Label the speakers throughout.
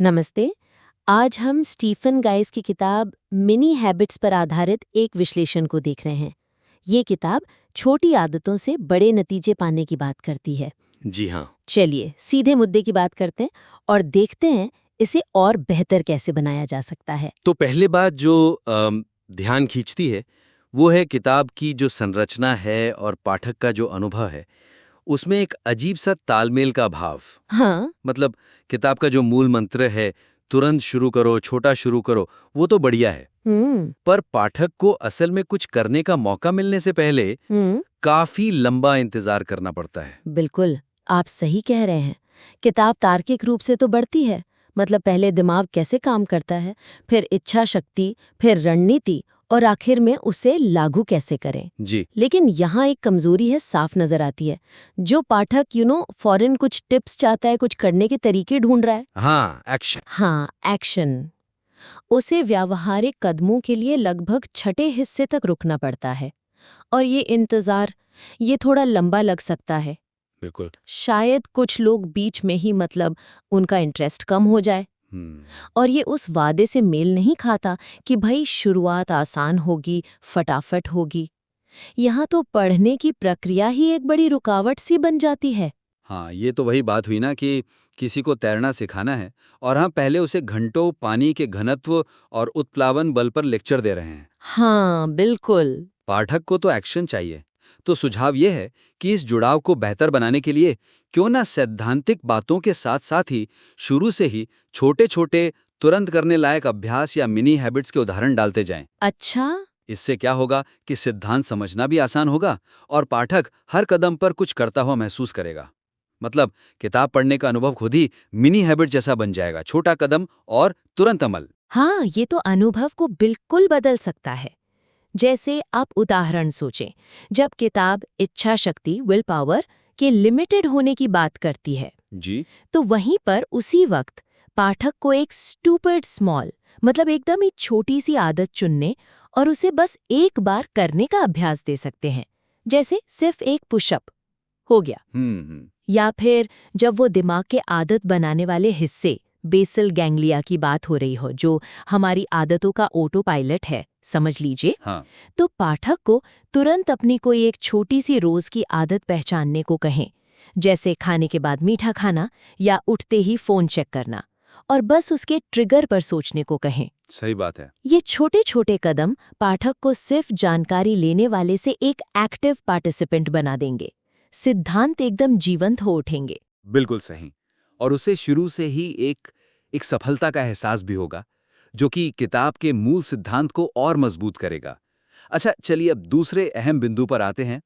Speaker 1: नमस्ते। आज हम स्टीफन गाइस की किताब मिनी हैबिट्स पर आधारित एक विश्लेषण को देख रहे हैं। ये किताब छोटी आदतों से बड़े नतीजे पाने की बात करती है।
Speaker 2: जी हाँ।
Speaker 1: चलिए सीधे मुद्दे की बात करते हैं और देखते हैं इसे और बेहतर कैसे बनाया जा सकता है।
Speaker 2: तो पहले बात जो ध्यान खींचती है वो है किताब की जो संरचना है और पाठक का जो अनुभव है उसमें एक अजीब सा तालमेल का भाव।
Speaker 1: हाँ।
Speaker 2: मतलब किताब का जो मूल मंत्र है, तुरंत शुरू करो, छोटा शुरू करो, वो तो बढ़िया है।
Speaker 1: हम्म।
Speaker 2: पर पाठक को असल में कुछ करने का मौका मिलने से पहले
Speaker 1: हम्म।
Speaker 2: काफी लंबा इंतजार करना पड़ता है।
Speaker 1: बिल्कुल, आप सही कह रहे हैं। किताब तार्किक रूप से तो बढ़ती है, मतलब पहले दिमाग कैसे काम करता है, फिर इच्छा शक्ति, फिर रणनीति और आखिर में उसे लागू कैसे करें।
Speaker 2: जी
Speaker 1: लेकिन यहाँ एक कमजोरी है, साफ नजर आती है। जो पाठक फौरन कुछ टिप्स चाहता है, कुछ करने के तरीके ढूंढ रहा है।
Speaker 2: हाँ, एक्शन।
Speaker 1: हाँ, एक्शन। उसे व्यावहारिक कदमों के लिए लगभग छठे हिस्से तक रुकना पड़ता है। और ये इंतजार, ये थोड़ा लंबा लग सकता है।
Speaker 2: बिल्कुल।
Speaker 1: शायद कुछ लोग बीच में ही उनका इंटरेस्ट कम हो जाए। और ये उस वादे से मेल नहीं खाता कि भाई शुरुआत आसान होगी, फटाफट होगी। यहाँ तो पढ़ने की प्रक्रिया ही एक बड़ी रुकावट सी बन जाती है।
Speaker 2: हाँ, ये तो वही बात हुई ना कि किसी को तैरना सिखाना है और हम पहले उसे घंटों पानी के घनत्व और उत्प्लावन बल पर लेक्चर दे रहे हैं।
Speaker 1: हाँ, बिल्कुल।
Speaker 2: पाठक को तो एक्शन चाहिए। तो सुझाव ये है कि इस जुड़ाव को बेहतर बनाने के लिए क्यों ना सैद्धांतिक बातों के साथ साथ ही शुरू से ही छोटे-छोटे तुरंत करने लायक अभ्यास या मिनी हैबिट्स के उदाहरण डालते जाएं।
Speaker 1: अच्छा।
Speaker 2: इससे क्या होगा कि सिद्धांत समझना भी आसान होगा और पाठक हर कदम पर कुछ करता हुआ महसूस करेगा। मतलब किताब पढ़ने का अनुभव खुद ही मिनी हैबिट जैसा बन जाएगा, छोटा कदम और तुरंत अमल।
Speaker 1: हाँ, ये तो अनुभव को बिल्कुल बदल सकता है। जैसे आप उदाहरण सोचें, जब किताब इच्छा शक्ति विल पावर के लिमिटेड होने की बात करती है,
Speaker 2: जी।
Speaker 1: तो वहीं पर उसी वक्त पाठक को एक स्टूपिड स्मॉल, मतलब एकदम ही छोटी सी आदत चुनने और उसे बस एक बार करने का अभ्यास दे सकते हैं। जैसे सिर्फ एक पुशअप हो गया।
Speaker 2: हम्म।
Speaker 1: या फिर जब वो दिमाग के आदत बनाने वाले हिस्से बेसल गैंग्लिया की बात हो रही हो, जो हमारी आदतों का ऑटो पायलट है, समझ लीजिए,
Speaker 2: हाँ।
Speaker 1: तो पाठक को तुरंत अपनी कोई एक छोटी सी रोज की आदत पहचानने को कहें। जैसे खाने के बाद मीठा खाना या उठते ही फोन चेक करना, और बस उसके ट्रिगर पर सोचने को कहें।
Speaker 2: सही बात है।
Speaker 1: ये छोटे छोटे कदम पाठक को सिर्फ जानकारी लेने वाले से एक एक्टिव पार्टिसिपेंट बना देंगे। सिद्धांत एकदम जीवंत हो उठेंगे।
Speaker 2: बिल्कुल सही। और उसे शुरू से ही एक सफलता का एहसास भी होगा, जो कि किताब के मूल सिद्धांत को और मजबूत करेगा। अच्छा, चलिए अब दूसरे अहम बिंदु पर आते हैं।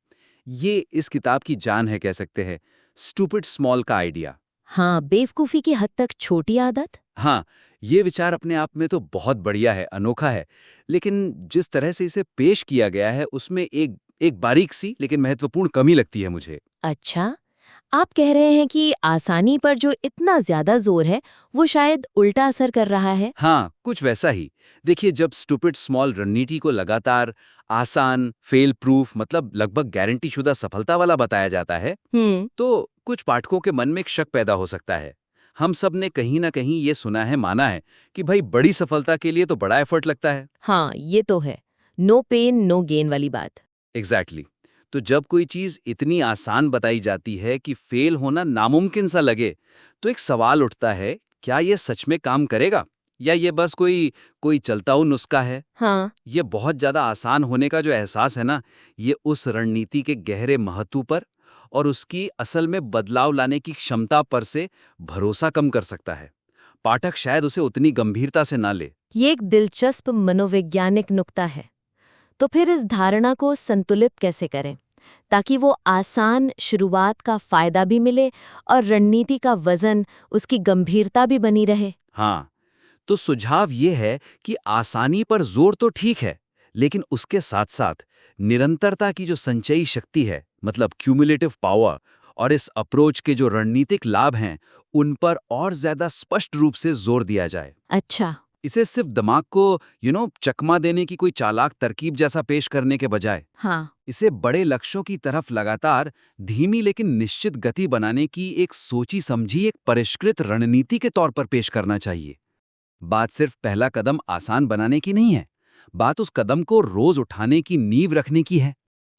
Speaker 2: ये इस किताब की जान है, कह सकते हैं, स्टूपिड स्मॉल का आइडिया।
Speaker 1: हाँ, बेवकूफ़ी की हद तक छोटी आदत।
Speaker 2: हाँ, ये विचार अपने आप में तो बहुत बढ़िया है, अनोखा है। लेकिन जिस तरह से इसे पेश किया गया है उसमें एक एक बारीक सी लेकिन महत्वपूर्ण कमी लगती है मुझे।
Speaker 1: अच्छा, आप कह रहे हैं कि आसानी पर जो इतना ज्यादा जोर है, वो शायद उल्टा असर कर रहा है।
Speaker 2: हाँ, कुछ वैसा ही। देखिए, जब स्टूपिड स्मॉल रणनीति को लगातार आसान, फेल प्रूफ, मतलब लगभग गारंटी शुदा सफलता वाला बताया जाता है, तो कुछ पाठकों के मन में एक शक पैदा हो सकता है। हम सब ने कहीं ना कहीं ये सुना है, माना है कि भाई बड़ी सफलता के लिए तो बड़ा एफर्ट लगता है।
Speaker 1: हाँ, ये तो है। नो पेन नो गेन वाली बात।
Speaker 2: एग्जैक्टली। तो जब कोई चीज इतनी आसान बताई जाती है कि फेल होना नामुमकिन सा लगे, तो एक सवाल उठता है, क्या ये सच में काम करेगा या ये बस कोई कोई चलता हुआ नुस्खा है।
Speaker 1: हाँ।
Speaker 2: ये बहुत ज्यादा आसान होने का जो एहसास है ना, ये उस रणनीति के गहरे महत्व पर और उसकी असल में बदलाव लाने की क्षमता पर से भरोसा कम कर सकता है। पाठक शायद उसे उतनी गंभीरता से ना ले।
Speaker 1: ये एक दिलचस्प मनोवैज्ञानिक नुक्ता है। तो फिर इस धारणा को संतुलित कैसे करें, ताकि वो आसान शुरुआत का फायदा भी मिले और रणनीति का वजन, उसकी गंभीरता भी बनी रहे।
Speaker 2: हाँ, तो सुझाव ये है कि आसानी पर जोर तो ठीक है, लेकिन उसके साथ साथ निरंतरता की जो संचयी शक्ति है, मतलब क्यूमुलेटिव पावर, और इस अप्रोच के जो रणनीतिक लाभ हैं, उन पर और ज्यादा स्पष्ट रूप से जोर दिया जाए।
Speaker 1: अच्छा।
Speaker 2: इसे सिर्फ दिमाग को चकमा देने की कोई चालाक तरकीब जैसा पेश करने के बजाय
Speaker 1: हाँ,
Speaker 2: इसे बड़े लक्ष्यों की तरफ लगातार धीमी लेकिन निश्चित गति बनाने की एक सोची समझी एक परिष्कृत रणनीति के तौर पर पेश करना चाहिए। बात सिर्फ पहला कदम आसान बनाने की नहीं है, बात उस कदम को रोज उठाने की नींव रखने की है।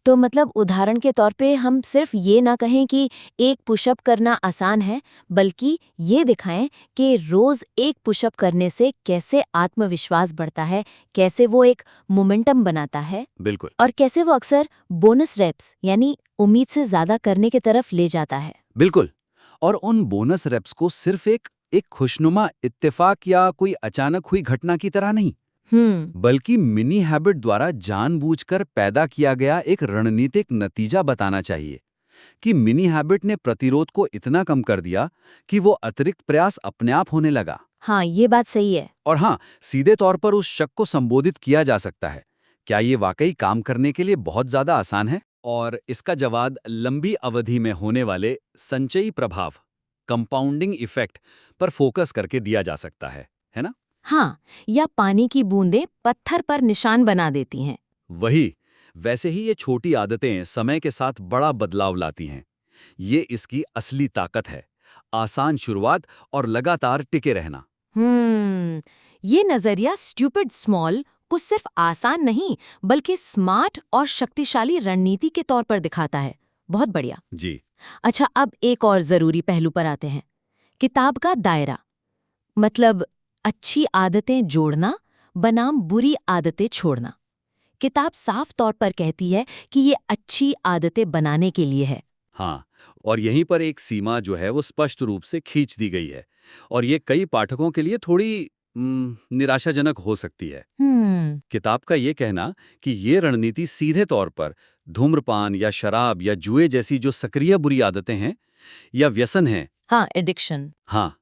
Speaker 1: तो मतलब उदाहरण के तौर पे हम सिर्फ ये ना कहें कि एक पुशअप करना आसान है, बल्कि ये दिखाएं कि रोज एक पुशअप करने से कैसे आत्मविश्वास बढ़ता है, कैसे वो एक मोमेंटम बनाता है
Speaker 2: बिल्कुल।
Speaker 1: और कैसे वो अक्सर बोनस रेप्स यानी उम्मीद से ज्यादा करने की तरफ ले जाता है।
Speaker 2: बिल्कुल। और उन बोनस रेप्स को सिर्फ एक खुशनुमा इत्तेफाक या कोई अचानक हुई घटना की तरह नहीं, बल्कि मिनी हैबिट द्वारा जानबूझकर पैदा किया गया एक रणनीतिक नतीजा बताना चाहिए कि मिनी हैबिट ने प्रतिरोध को इतना कम कर दिया कि वो अतिरिक्त प्रयास अपने आप होने लगा।
Speaker 1: हाँ, ये बात सही है।
Speaker 2: और हाँ, सीधे तौर पर उस शक को संबोधित किया जा सकता है, क्या ये वाकई काम करने के लिए बहुत ज्यादा आसान है? और इसका जवाब लंबी अवधि में होने वाले संचयी प्रभाव, कंपाउंडिंग इफेक्ट पर फोकस करके दिया जा सकता है ना?
Speaker 1: हाँ, या पानी की बूंदें पत्थर पर निशान बना देती हैं।
Speaker 2: वही, वैसे ही ये छोटी आदतें समय के साथ बड़ा बदलाव लाती हैं। ये इसकी असली ताकत है, आसान शुरुआत और लगातार टिके रहना।
Speaker 1: ये नजरिया स्टूपिड स्मॉल को सिर्फ आसान नहीं, बल्कि स्मार्ट और शक्तिशाली रणनीति के तौर पर दिखाता है। बहुत बढ़िया।
Speaker 2: जी।
Speaker 1: अच्छा, अब एक और जरूरी पहलू पर आते हैं। किताब का दायरा, मतलब अच्छी आदतें जोड़ना बनाम बुरी आदतें छोड़ना। किताब साफ तौर पर कहती है कि ये अच्छी आदतें बनाने के लिए है।
Speaker 2: हाँ, और यहीं पर एक सीमा जो है वो स्पष्ट रूप से खींच दी गई है, और ये कई पाठकों के लिए थोड़ी निराशाजनक हो सकती है। किताब का ये कहना कि ये रणनीति सीधे तौर पर धूम्रपान या शराब या जुए जैसी जो सक्रिय बुरी आदतें हैं या व्यसन हैं,
Speaker 1: हाँ, एडिक्शन।
Speaker 2: हाँ,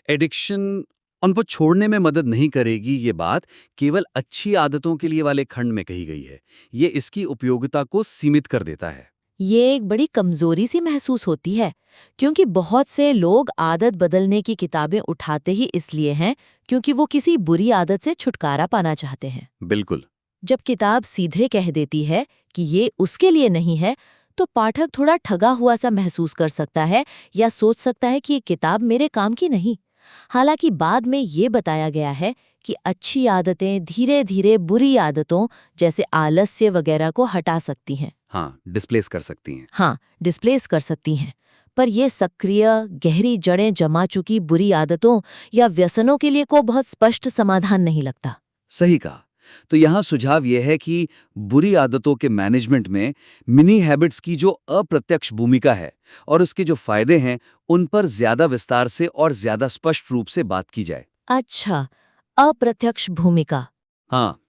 Speaker 2: एडिक्शन, उनको छोड़ने में मदद नहीं करेगी, ये बात केवल अच्छी आदतों के लिए वाले खंड में कही गई है। ये इसकी उपयोगिता को सीमित कर देता है।
Speaker 1: ये एक बड़ी कमजोरी सी महसूस होती है, क्योंकि बहुत से लोग आदत बदलने की किताबें उठाते ही इसलिए हैं क्योंकि वो किसी बुरी आदत से छुटकारा पाना चाहते हैं।
Speaker 2: बिल्कुल।
Speaker 1: जब किताब सीधे कह देती है कि ये उसके लिए नहीं है, तो पाठक थोड़ा ठगा हुआ सा महसूस कर सकता है या सोच सकता है कि ये किताब मेरे काम की नहीं। हालांकि बाद में ये बताया गया है कि अच्छी आदतें धीरे धीरे बुरी आदतों जैसे आलस्य वगैरह को हटा सकती हैं।
Speaker 2: हाँ, डिस्प्लेस कर सकती हैं।
Speaker 1: हाँ, डिस्प्लेस कर सकती हैं। पर ये सक्रिय, गहरी जड़ें जमा चुकी बुरी आदतों या व्यसनों के लिए को बहुत स्पष्ट समाधान नहीं लगता।
Speaker 2: सही कहा। तो यहाँ सुझाव यह है कि बुरी आदतों के मैनेजमेंट में मिनी हैबिट्स की जो अप्रत्यक्ष भूमिका है और उसके जो फायदे हैं, उन पर ज्यादा विस्तार से और ज्यादा स्पष्ट रूप से बात की जाए।
Speaker 1: अच्छा, अप्रत्यक्ष भूमिका।
Speaker 2: हाँ,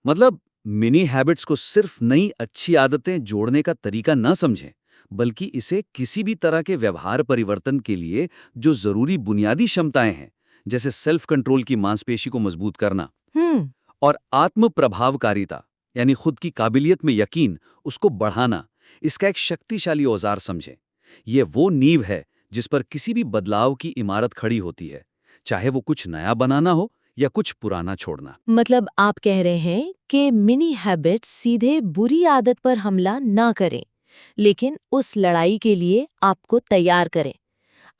Speaker 2: मतलब मिनी हैबिट्स को सिर्फ नई अच्छी आदतें जोड़ने का तरीका न समझें, बल्कि इसे किसी भी तरह के व्यवहार परिवर्तन के लिए जो जरूरी बुनियादी क्षमताएं हैं, जैसे सेल्फ कंट्रोल की मांसपेशी को मजबूत करना और आत्म प्रभावकारिता यानी खुद की काबिलियत में यकीन उसको बढ़ाना, इसका एक शक्तिशाली औजार समझें। ये वो नींव है जिस पर किसी भी बदलाव की इमारत खड़ी होती है, चाहे वो कुछ नया बनाना हो या कुछ पुराना छोड़ना।
Speaker 1: मतलब आप कह रहे हैं कि मिनी हैबिट्स सीधे बुरी आदत पर हमला ना करें, लेकिन उस लड़ाई के लिए आपको तैयार करें,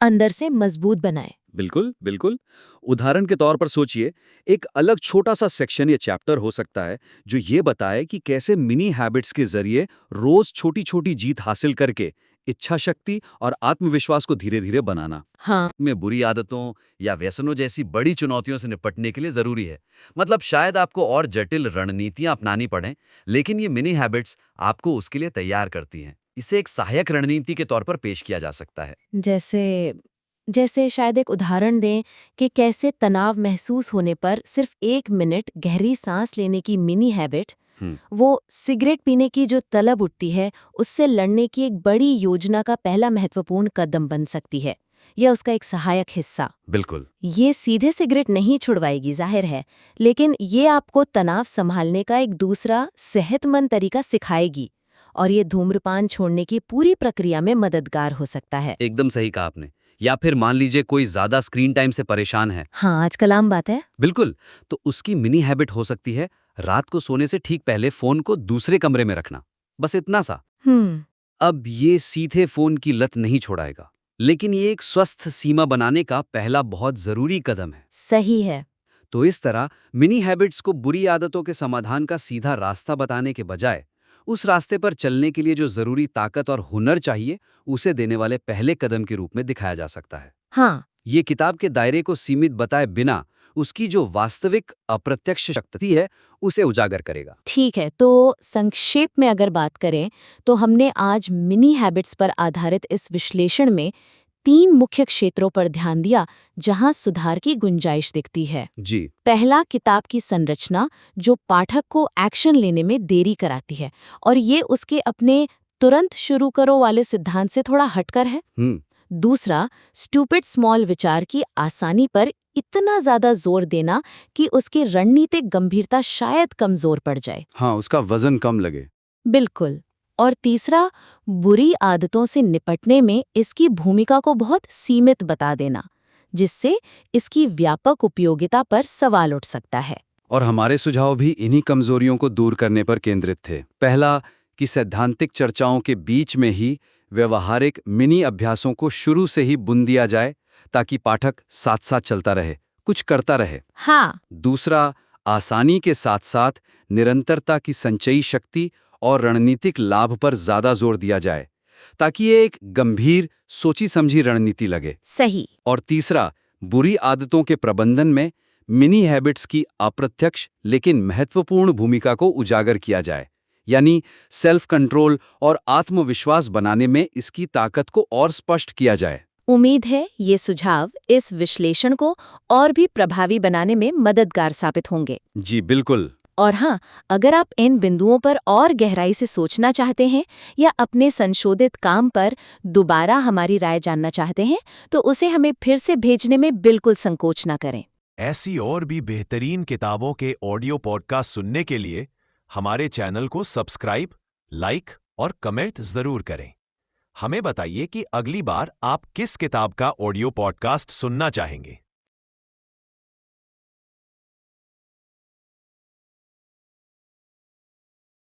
Speaker 1: अंदर से मजबूत बनाएं।
Speaker 2: बिल्कुल, बिल्कुल। उदाहरण के तौर पर सोचिए, एक अलग छोटा सा सेक्शन या चैप्टर हो सकता है जो ये बताए कि कैसे मिनी हैबिट्स के जरिए रोज छोटी-छोटी जीत हासिल करके इच्छा शक्ति और आत्मविश्वास को धीरे-धीरे बनाना
Speaker 1: हाँ,
Speaker 2: में बुरी आदतों या व्यसनों जैसी बड़ी चुनौतियों से निपटने के लिए जरूरी है। मतलब शायद आपको और जटिल रणनीतियां अपनानी पड़ें, लेकिन ये मिनी हैबिट्स आपको उसके लिए तैयार करती हैं। इसे एक सहायक रणनीति के तौर पर पेश किया जा सकता है।
Speaker 1: जैसे जैसे शायद एक उदाहरण दें कि कैसे तनाव महसूस होने पर सिर्फ 1 मिनट गहरी सांस लेने की मिनी हैबिट वो सिगरेट पीने की जो तलब उठती है उससे लड़ने की एक बड़ी योजना का पहला महत्वपूर्ण कदम बन सकती है, या उसका एक सहायक हिस्सा।
Speaker 2: बिल्कुल।
Speaker 1: ये सीधे सिगरेट नहीं छुड़वाएगी, जाहिर है, लेकिन ये आपको तनाव संभालने का एक दूसरा सेहतमंद तरीका सिखाएगी और ये धूम्रपान छोड़ने की पूरी प्रक्रिया में मददगार हो सकता है।
Speaker 2: एकदम सही कहा आपने। या फिर मान लीजिए कोई ज्यादा स्क्रीन टाइम से परेशान है।
Speaker 1: हाँ, आजकल आम बात है।
Speaker 2: बिल्कुल। तो उसकी मिनी हैबिट हो सकती है रात को सोने से ठीक पहले फोन को दूसरे कमरे में रखना, बस इतना सा। अब ये सीधे फोन की लत नहीं छोड़ाएगा, लेकिन ये एक स्वस्थ सीमा बनाने का पहला बहुत जरूरी कदम है।
Speaker 1: सही है।
Speaker 2: तो इस तरह मिनी हैबिट्स को बुरी आदतों के समाधान का सीधा रास्ता बताने के बजाय उस रास्ते पर चलने के लिए जो जरूरी ताकत और हुनर चाहिए, उसे देने वाले पहले कदम के रूप में दिखाया जा सकता है।
Speaker 1: हाँ,
Speaker 2: ये किताब के दायरे को सीमित बताए बिना उसकी जो वास्तविक अप्रत्यक्ष शक्ति है, उसे उजागर करेगा।
Speaker 1: ठीक है। तो संक्षेप में अगर बात करें तो हमने आज मिनी हैबिट्स पर आधारित इस विश्लेषण में 3 मुख्य क्षेत्रों पर ध्यान दिया जहां सुधार की गुंजाइश दिखती है।
Speaker 2: जी।
Speaker 1: पहला, किताब की संरचना जो पाठक को एक्शन लेने में देरी कराती है और ये उसके अपने तुरंत शुरू करो वाले सिद्धांत से थोड़ा हटकर है। दूसरा, स्टूपिड स्मॉल विचार की आसानी पर इतना ज्यादा जोर देना कि उसकी रणनीतिक गंभीरता शायद कमजोर पड़ जाए।
Speaker 2: हाँ, उसका वजन कम लगे।
Speaker 1: बिल्कुल। और तीसरा, बुरी आदतों से निपटने में इसकी भूमिका को बहुत सीमित बता देना, जिससे इसकी व्यापक उपयोगिता पर सवाल उठ सकता है।
Speaker 2: और हमारे सुझाव भी इन्हीं कमजोरियों को दूर करने पर केंद्रित थे। पहला, कि सैद्धांतिक चर्चाओं के बीच में ही व्यवहारिक मिनी अभ्यासों को शुरू से ही बुन दिया जाए, ताकि पाठक साथ साथ चलता रहे, कुछ करता रहे।
Speaker 1: हाँ।
Speaker 2: दूसरा, आसानी के साथ साथ निरंतरता की संचयी शक्ति और रणनीतिक लाभ पर ज्यादा जोर दिया जाए, ताकि ये एक गंभीर सोची समझी रणनीति लगे।
Speaker 1: सही।
Speaker 2: और तीसरा, बुरी आदतों के प्रबंधन में मिनी हैबिट्स की अप्रत्यक्ष लेकिन महत्वपूर्ण भूमिका को उजागर किया जाए, यानी सेल्फ कंट्रोल और आत्मविश्वास बनाने में इसकी ताकत को और स्पष्ट किया जाए।
Speaker 1: उम्मीद है ये सुझाव इस विश्लेषण को और भी प्रभावी बनाने में मददगार साबित होंगे।
Speaker 2: जी बिल्कुल।
Speaker 1: और हाँ, अगर आप इन बिंदुओं पर और गहराई से सोचना चाहते हैं या अपने संशोधित काम पर दोबारा हमारी राय जानना चाहते हैं, तो उसे हमें फिर से भेजने में बिल्कुल संकोच न करें।
Speaker 3: ऐसी और भी बेहतरीन किताबों के ऑडियो पॉडकास्ट सुनने के लिए हमारे चैनल को सब्सक्राइब, लाइक और कमेंट जरूर करें। हमें बताइए कि अगली बार आप किस किताब का ऑडियो पॉडकास्ट सुनना चाहेंगे।